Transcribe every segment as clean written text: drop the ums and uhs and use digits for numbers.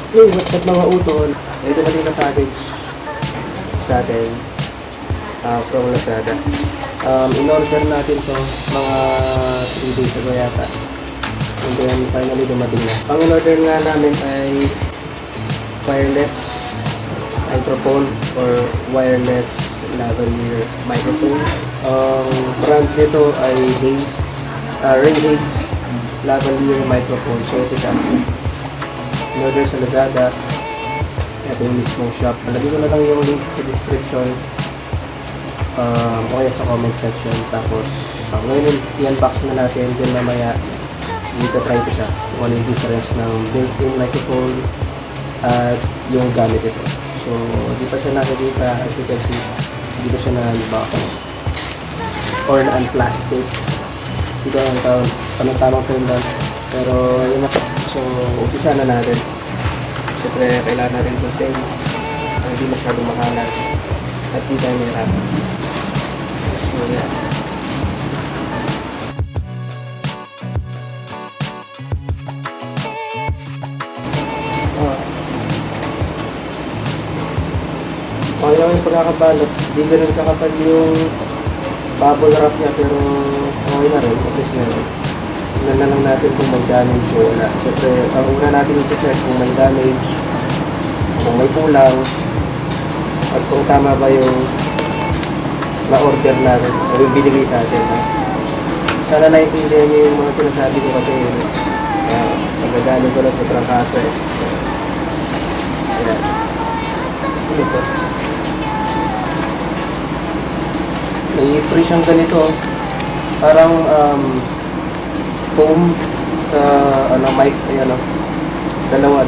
Hey, what's up mga utol? Ito na din ang package sa atin from Lazada. In-order natin to mga 3 days ago yata. And then finally dumating na. Ang in-order nga namin ay wireless microphone or wireless lavalier microphone. Ang brand nito ay Ray Hayes lavalier microphone. So ito siya. In-order sa Lazada. Ito yung mismong shop. Nalagay ko na lang yung link sa description o kaya sa comment section. Tapos ngayon i-unbox na natin. Then mamaya dito try ko siya kung ano yung difference ng built-in microphone at yung gamit ito. So di pa siya nakikita. As you can see, hindi pa siya na-unbox or na-unplastic. Dito ang tamang term lang. Pero yun na. So, umpisa na natin. Siyempre, kailangan natin contain ang hindi masyadong makalat at di tayo mahirapan. So, yeah. Okay lang yung pagkakabalot. Di ganun kakapal yung bubble wrap niya, pero okay na rin. At least meron. Tignan na lang natin kung may damage o wala. Siyempre, ang una natin i-check kung may damage, kung may kulang, at kung tama ba yung na-order natin o yung binigay sa atin. Ha? Sana naiintindihan nyo yung mga sinasabi ko kasi nagagamit ko lang sa trangkaso eh. Ayan. Ano ito? May free siyang ganito. Parang foam sa mic ay dalawa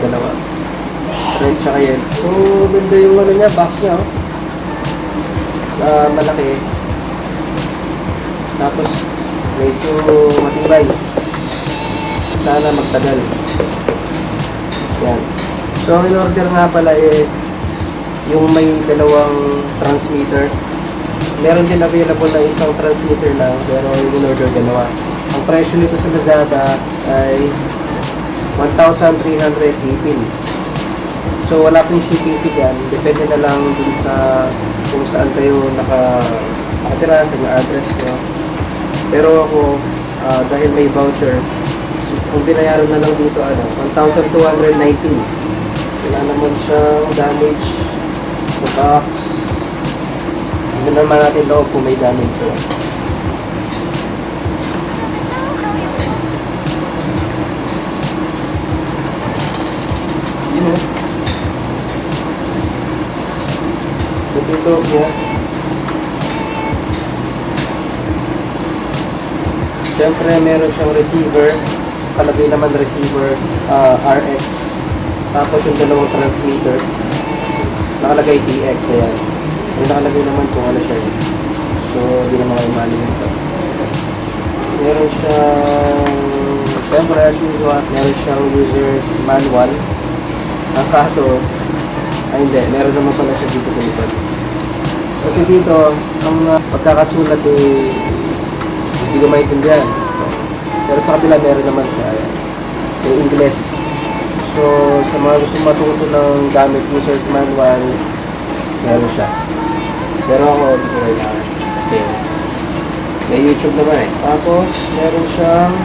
French tsaka yan. So ganda yung niya, box niya malaki, tapos medyo matibay, sana magtagal. Yan. So in order nga pala yung may dalawang transmitter. Meron din available na isang transmitter lang, pero in order dalawa. Ang presyo nito sa Lazada ay 1,318. So wala pong shipping fee yan. Depende na lang dun sa kung saan kayo nakatira, sa address nyo. Pero ako, dahil may voucher, kung binayaran na lang dito, 1,219. Wala naman siyang damage sa box. Hindi naman natin loob kung may damage o. Ito niya. Siyempre meron siyang receiver. Palagay naman receiver RX. Tapos yung dalawang transmitter. Nakalagay TX. Ayan. Yung nakalagay naman kung ano siya. So hindi naman kayo mali ito. Meron siyang siyempre as usual, meron siyang user's manual. Ang kaso hindi, meron naman pala siya dito sa likod. Kasi dito, ang pagkakasulat hindi ko maintindihan. Pero sa kabila, meron naman siya. May English. So, sa mga gusto matuto ng gamit user's manual, meron siya. Pero ako, hindi ko kailangan. Kasi, may YouTube naman eh. Tapos, meron siyang,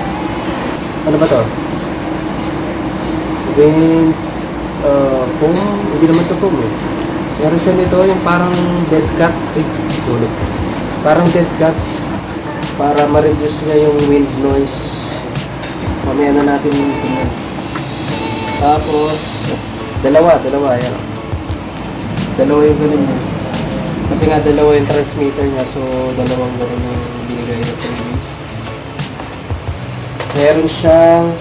ano ba to? Foam, hindi naman ito foam eh. Meron siya nito yung parang dead cat. Tulog. Parang dead cat. Para ma-reduce niya yung wind noise. Mamaya na natin tingnan. Tapos, dalawa. Ayan. Dalawa yung ganun niya. Kasi nga dalawa yung transmitter niya. So, dalawang ganun yung binigay na previous. Meron siyang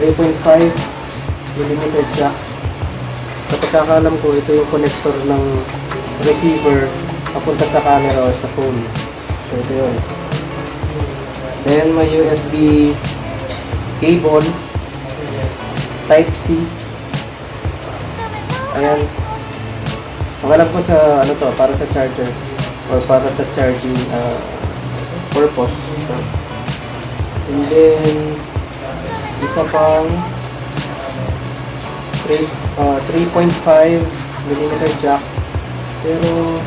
3.5mm jack. Sa pagkakalam ko, ito yung connector ng receiver papunta sa camera o sa phone. So ito yun. Then may USB cable, Type C. Ayan. Ang alam ko sa para sa charger or para sa charging purpose. And then isa pang 3.5 mm jack. Pero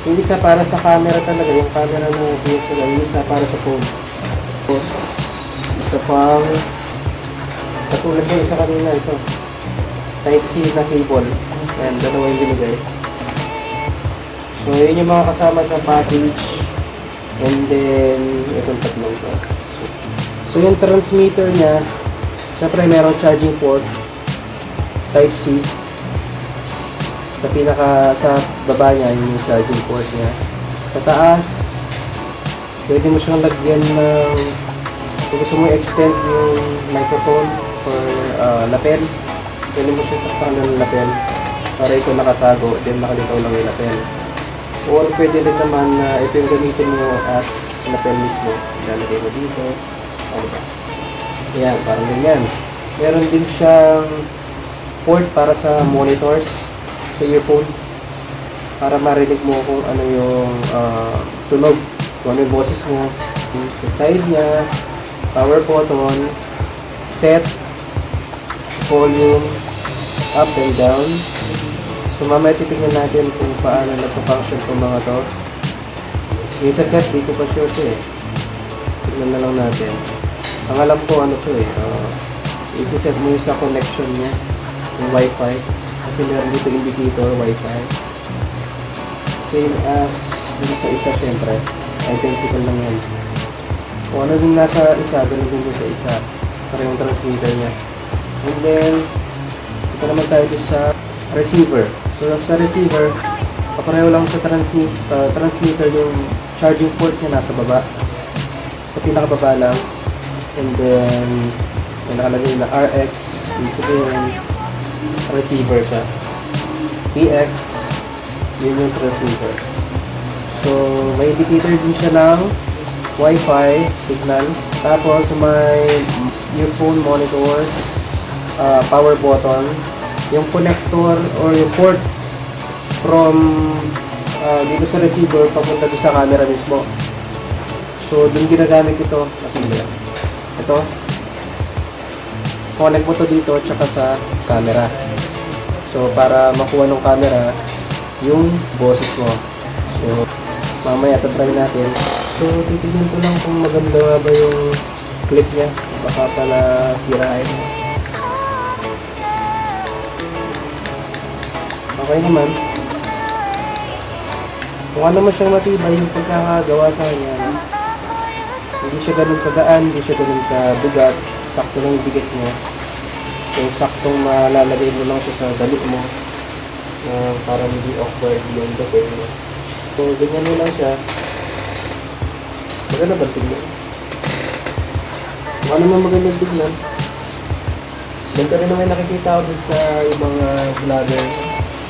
yung isa para sa camera talaga, yung camera ng DSLR, yung isa para sa phone. Tapos isa pang katulad ko isa kanina, ito Type-C na cable. Ayan, dalawa yung binigay. So yun yung mga kasama sa package. And then itong tatlong to. So yung transmitter niya, syempre merong charging port Type-C. Sa baba niya yung charging port niya. Sa taas, pwede mo siyang lagyan ng, kung gusto mo extend yung microphone or lapel, pwede mo siya saksakan ng lapel para ito nakatago, then nakalitaw lang yung lapel. Or pwede din naman na ito yung gamitin mo as lapel mismo. Lalagay mo dito. Ano ba? Ayan, parang ganyan. Meron din siyang port para sa monitors sa earphone para marinig mo kung ano yung tunog, kung ano yung boses mo. Sa side niya, power button, set, volume, up and down. So mamaya titignan natin kung paano nagpa-function itong mga to. Yung sa set, di ko pa sure to eh. Tignan na lang natin. Ang alam ko ano to eh, isi-set mo yung sa connection niya, yung wifi. Kasi meron dito indicator, wifi. Same as dito sa isa syempre. Identical lang yan. Kung ano din nasa isa, ganun din sa isa. Para yung transmitter niya. And then, ito naman tayo sa receiver. So sa receiver, papareho lang sa transmitter yung charging port niya nasa baba. Sa pinakababa lang. And then, may nakalagay na RX. Ibig sabihin, receiver siya. PX, yun yung transmitter. So, may indicator din siya ng Wi-Fi signal. Tapos, may earphone monitors, power button, yung connector or yung port from dito sa receiver papunta doon sa camera mismo. So, dun ginagamit ito. Kasi ito. Connect mo to dito tsaka sa camera. So, para makuha ng camera yung boses mo. So, mamaya tatry natin. So, titignan ko lang kung maganda ba yung clip niya. Baka pala sirain. Okay naman. Kung ano man siyang matibay yung pagkakagawa sa kanya. Hindi siya ganun kagaan, hindi siya ganun kabigat. Sakto lang yung bigat niya. So, saktong malalagay mo lang siya sa dali mo. Para hindi awkward yung dapin mo. So, ganyan mo lang siya. Maganda ba tignan? Kung ano man magandang tignan. Ganito rin naman nakikita ko sa yung mga vlogger.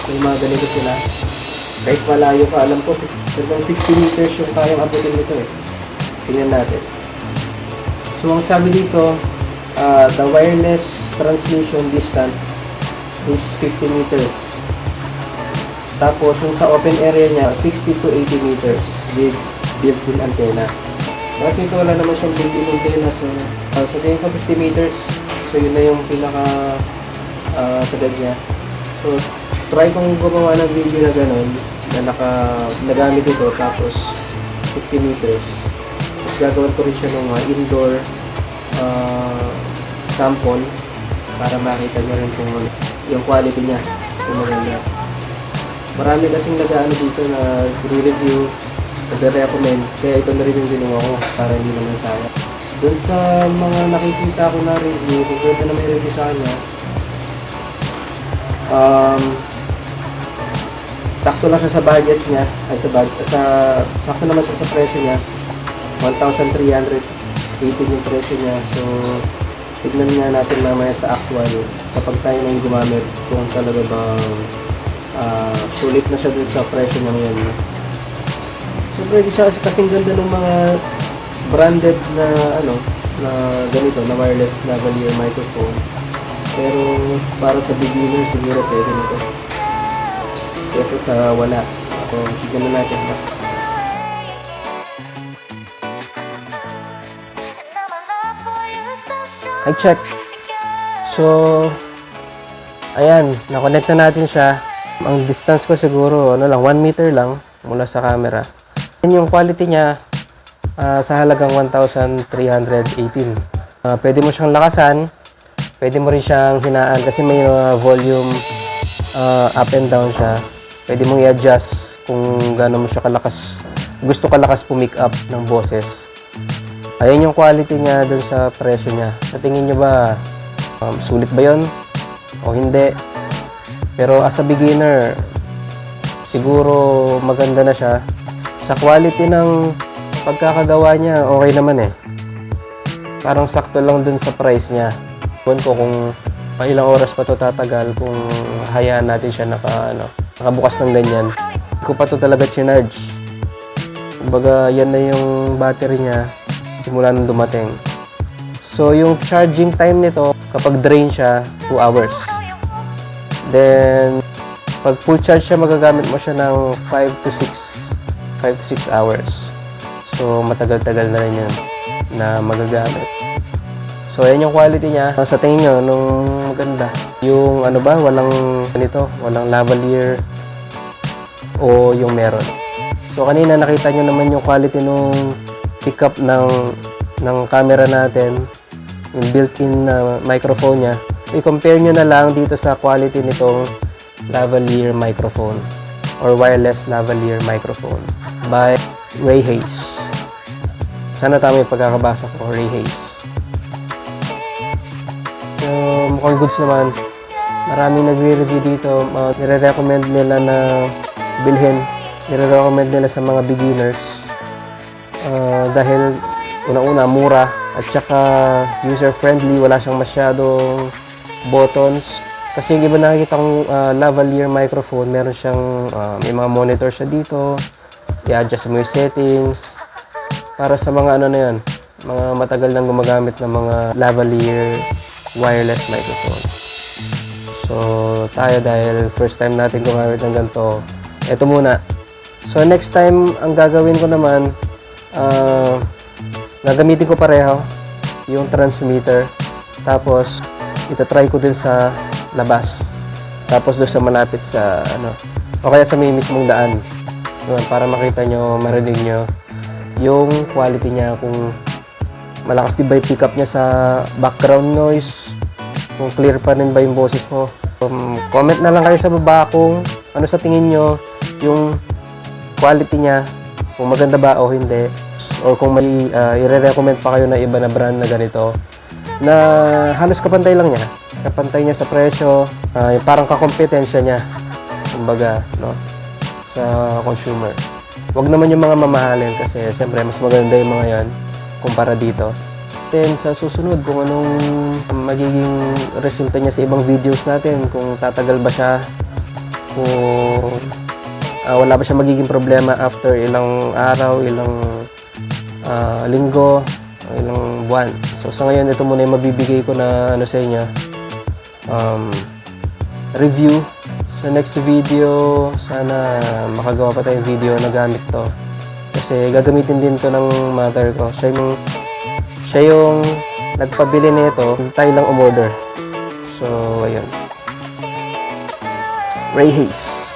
Yung mga ganito sila. Kahit malayo ka, alam ko, 50 meters yung kayang abutin nito eh. Tingnan natin. So, ang sabi dito, the wireless transmission distance is 50 meters. Tapos, yung sa open area niya, 60 to 80 meters with built-in antenna. Kasi ito wala naman siyang built-in antenna. So, sa tingin ko 50 meters. So, yun na yung pinaka sagad niya. So, try kong gumawa ng video na gano'n na nagamit ito tapos 50 meters. Tapos gagawin ko rin siya ng indoor sample para makita nyo rin kung yung quality niya kung maganda. Marami kasing nag-ano dito na review, nag-recommend, kaya ito na rin yung ginawa ko para hindi naman sayang. Doon sa mga nakikita ko na review, kung ganda na may review sa kanya, sakto lang siya sa budget niya, sakto naman siya sa presyo niya, 1,318 yung presyo niya. So, tignan nga natin mamaya sa actual kapag tayo na yung gumamit kung talaga bang sulit na siya dun sa presyo niya ngayon. Siyempre, siya kasing ganda ng mga branded na na ganito, na wireless lavalier microphone. Pero para sa beginner siguro pwede nito. Kesa sa wala. So, tignan na natin. I check. So, Ayan, na-connect na natin siya. Ang distance ko siguro, 1 meter lang mula sa camera. Yan yung quality niya sa halagang 1,318. Pwede mo siyang lakasan, pwede mo rin siyang hinaan kasi may volume up and down siya. Pwede mong i-adjust kung gaano mo siya kalakas. Gusto kalakas pumick up ng boses. Ayan yung quality niya dun sa presyo niya. Sa tingin nyo ba, sulit ba yun? O hindi? Pero as a beginner, siguro maganda na siya. Sa quality ng pagkakagawa niya, okay naman eh. Parang sakto lang dun sa price niya. Ewan ko kung ilang oras pa to tatagal kung hayaan natin siya nakabukas ng ganyan. Hindi ko pa to talaga chinarge. Kumbaga, yan na yung battery niya simula nung dumating. So, yung charging time nito, kapag drain siya, 2 hours. Then, pag full charge siya, magagamit mo siya ng 5 to 6 hours. So, matagal-tagal na rin yan na magagamit. So, ayan yung quality niya. Sa tingin nyo, nung maganda. Yung walang lavalier o yung meron. So, kanina nakita nyo naman yung quality nung pickup ng camera natin. Yung built-in microphone niya. I-compare nyo na lang dito sa quality nitong lavalier microphone or wireless lavalier microphone by Ray Hayes. Sana tama yung pagkakabasa ko, Ray Hayes. So, mukhang goods naman. Maraming nagre-review dito. Nire-recommend nila na bilhin. Nire-recommend nila sa mga beginners. Dahil unang-una, mura at saka user-friendly. Wala siyang masyadong buttons. Kasi yung iba nakikita kong lavalier microphone, meron siyang, may mga monitor siya dito. I-adjust mo yung settings. Para sa mga mga matagal nang gumagamit ng mga lavalier wireless microphone. So, tayo dahil first time natin gumamit ng ganito, ito muna. So, next time, ang gagawin ko naman, gagamitin ko pareho yung transmitter. Tapos, itatry ko din sa labas. Tapos doon sa malapit sa o kaya sa may mismong daan. Para makita nyo, marinig nyo yung quality niya, kung malakas din ba yung pickup niya sa background noise, kung clear pa rin ba yung boses mo. Comment na lang kayo sa baba kung ano sa tingin nyo yung quality niya, kung maganda ba o hindi, or kung may i-recommend pa kayo na iba na brand na ganito na halos kapantay lang niya. Kapantay niya sa presyo, parang kakompetensya niya, kumbaga, sa consumer. Huwag naman yung mga mamahalin kasi siyempre mas maganda yung mga yan kumpara dito. Then sa susunod, kung anong magiging resulta niya sa ibang videos natin, kung tatagal ba siya, kung wala ba siya magiging problema after ilang araw, ilang linggo, ilang buwan. So sa ngayon, ito muna yung mabibigay ko na sa inyo. Review. Sa next video, sana makagawa pa tayong video na gamit to. Kasi gagamitin din to ng mother ko. Siya yung nagpabili nito, tayo lang umorder. So, ayun. Ray Hayes.